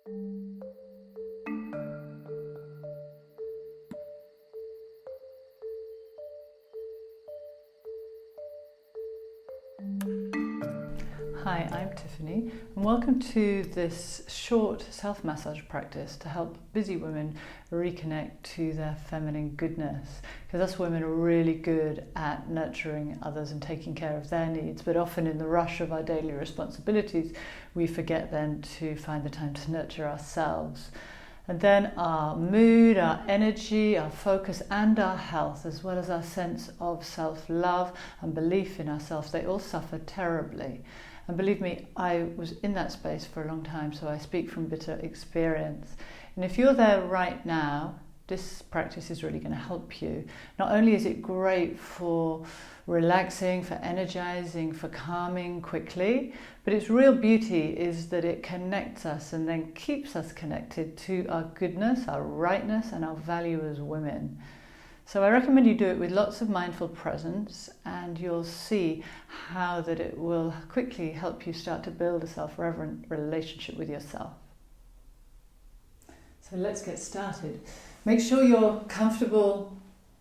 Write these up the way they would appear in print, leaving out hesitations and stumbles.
Hi, I'm Tiffany, and welcome to this short self-massage practice to help busy women reconnect to their feminine goodness. Because us women are really good at nurturing others and taking care of their needs, but often in the rush of our daily responsibilities, we forget then to find the time to nurture ourselves. And then our mood, our energy, our focus and our health, as well as our sense of self-love and belief in ourselves, they all suffer terribly. And believe me, I was in that space for a long time, so I speak from bitter experience. And if you're there right now, this practice is really going to help you. Not only is it great for relaxing, for energizing, for calming quickly, but its real beauty is that it connects us and then keeps us connected to our goodness, our rightness, and our value as women. So I recommend you do it with lots of mindful presence, and you'll see how that it will quickly help you start to build a self-reverent relationship with yourself. So let's get started. Make sure you're comfortable,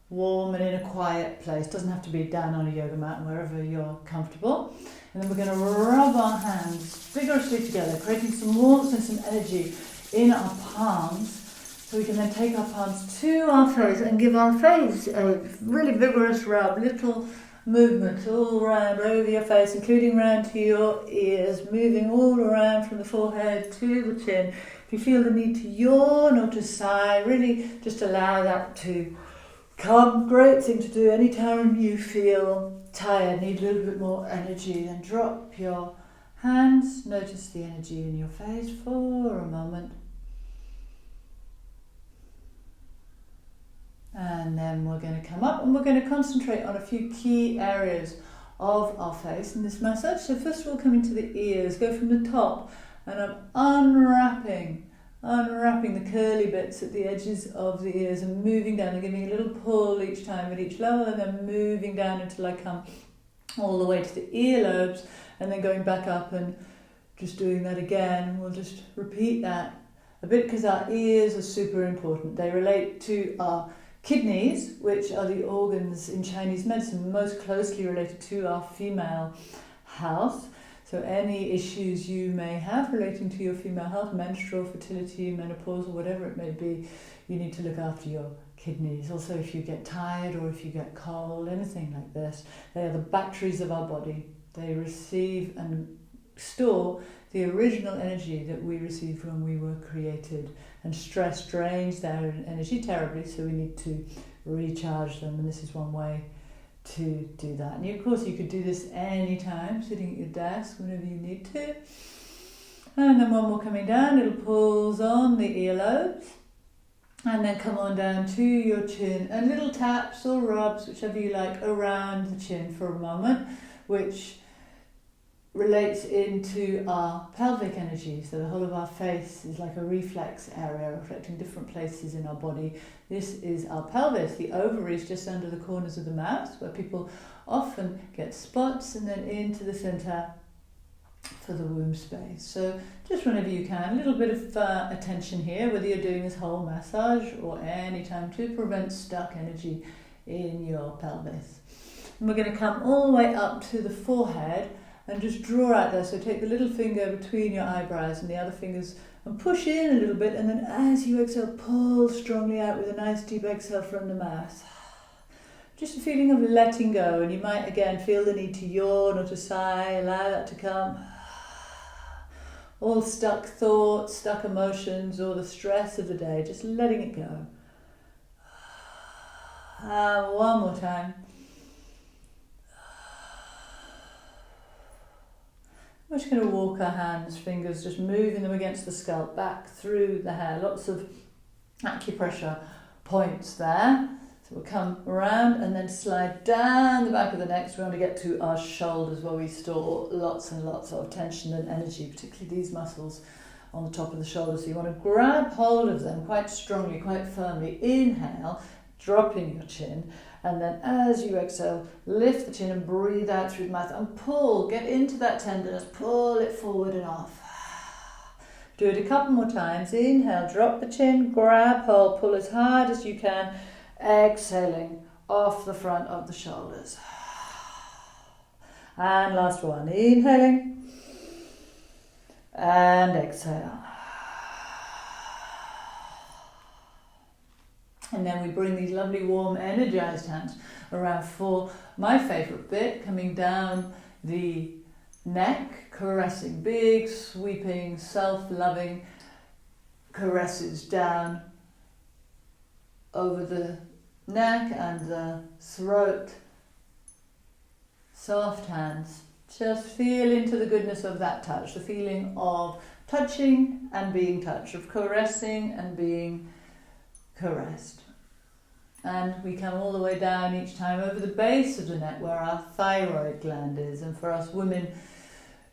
warm and in a quiet place. Doesn't have to be down on a yoga mat, wherever you're comfortable. And then we're going to rub our hands vigorously together, creating some warmth and some energy in our palms. So we can then take our palms to our face and give our face a really vigorous rub, little movements all around over your face, including around to your ears, moving all around from the forehead to the chin. If you feel the need to yawn or to sigh, really just allow that to come. Great thing to do anytime you feel tired, need a little bit more energy. Then drop your hands, notice the energy in your face for a moment. And then we're going to come up and we're going to concentrate on a few key areas of our face in this massage. So first of all, come into the ears, go from the top, and I'm unwrapping the curly bits at the edges of the ears and moving down and giving a little pull each time at each level, and then moving down until I come all the way to the earlobes, and then going back up and just doing that again. We'll just repeat that a bit because our ears are super important. They relate to our kidneys, which are the organs in Chinese medicine most closely related to our female health. So any issues you may have relating to your female health, menstrual, fertility, menopause, or whatever it may be, you need to look after your kidneys. Also, if you get tired or if you get cold, anything like this, they are the batteries of our body. They receive and store the original energy that we received when we were created. And stress drains their energy terribly, so we need to recharge them, and this is one way to do that. And of course you could do this anytime, sitting at your desk, whenever you need to. And then one more coming down, little pulls on the earlobes, and then come on down to your chin, and little taps or rubs, whichever you like, around the chin for a moment, which relates into our pelvic energy. So the whole of our face is like a reflex area, reflecting different places in our body. This is our pelvis, the ovaries just under the corners of the mouth, where people often get spots, and then into the centre for the womb space. So just whenever you can, a little bit of attention here, whether you're doing this whole massage or any time, to prevent stuck energy in your pelvis. And we're going to come all the way up to the forehead and just draw out there. So take the little finger between your eyebrows and the other fingers and push in a little bit, and then as you exhale, pull strongly out with a nice deep exhale from the mouth. Just a feeling of letting go, and you might again feel the need to yawn or to sigh. Allow that to come. All stuck thoughts, stuck emotions, or the stress of the day, just letting it go. One more time. We're just going to walk our hands, fingers, just moving them against the scalp, back through the hair. Lots of acupressure points there. So we'll come around and then slide down the back of the neck. So we want to get to our shoulders, where we store lots and lots of tension and energy, particularly these muscles on the top of the shoulders. So you want to grab hold of them quite strongly, quite firmly. Inhale, dropping your chin. And then as you exhale, lift the chin and breathe out through the mouth and pull, get into that tenderness, pull it forward and off. Do it a couple more times. Inhale, drop the chin, grab hold, pull as hard as you can. Exhaling off the front of the shoulders. And last one, inhaling and exhale. And then we bring these lovely warm energized hands around for my favorite bit, coming down the neck, caressing, big, sweeping, self-loving caresses down over the neck and the throat. Soft hands. Just feel into the goodness of that touch, the feeling of touching and being touched, of caressing and being caressed. And we come all the way down each time over the base of the neck where our thyroid gland is. And for us women,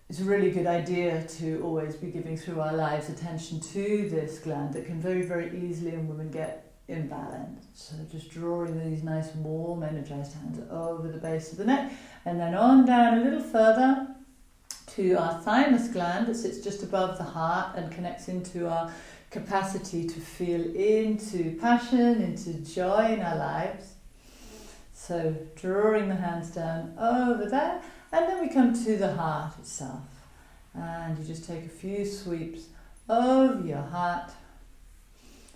it's a really good idea to always be giving through our lives attention to this gland that can very, very easily in women get imbalanced. So just drawing these nice warm energized hands over the base of the neck and then on down a little further to our thymus gland that sits just above the heart and connects into our capacity to feel into passion, into joy in our lives. So drawing the hands down over there, and then we come to the heart itself. And you just take a few sweeps over your heart,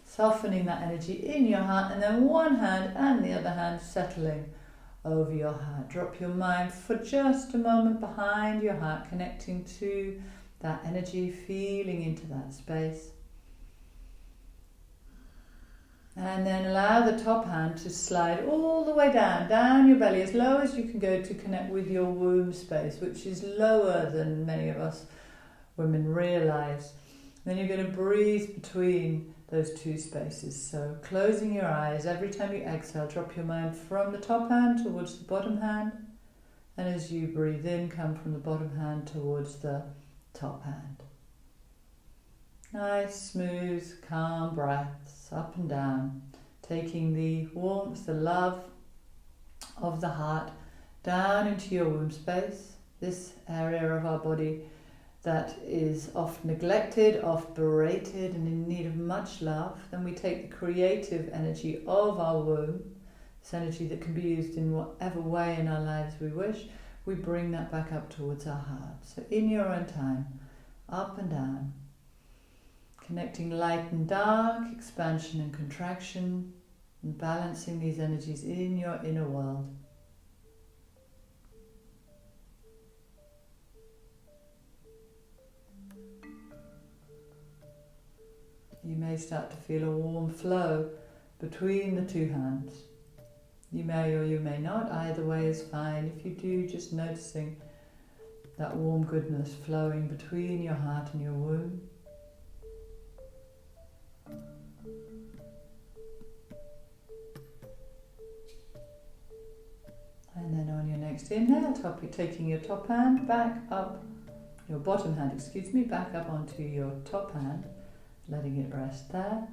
softening that energy in your heart, and then one hand and the other hand settling over your heart. Drop your mind for just a moment behind your heart, connecting to that energy, feeling into that space. And then allow the top hand to slide all the way down your belly, as low as you can go to connect with your womb space, which is lower than many of us women realize. Then you're going to breathe between those two spaces. So closing your eyes, every time you exhale, drop your mind from the top hand towards the bottom hand. And as you breathe in, come from the bottom hand towards the top hand. Nice, smooth, calm breaths up and down, taking the warmth, the love of the heart down into your womb space, this area of our body that is oft neglected, oft berated and in need of much love. Then we take the creative energy of our womb, this energy that can be used in whatever way in our lives we wish, we bring that back up towards our heart. So in your own time, up and down, connecting light and dark, expansion and contraction, and balancing these energies in your inner world. You may start to feel a warm flow between the two hands. You may or you may not, either way is fine. If you do, just noticing that warm goodness flowing between your heart and your womb. And then on your next inhale, taking your top hand back up, your bottom hand, back up onto your top hand, letting it rest there.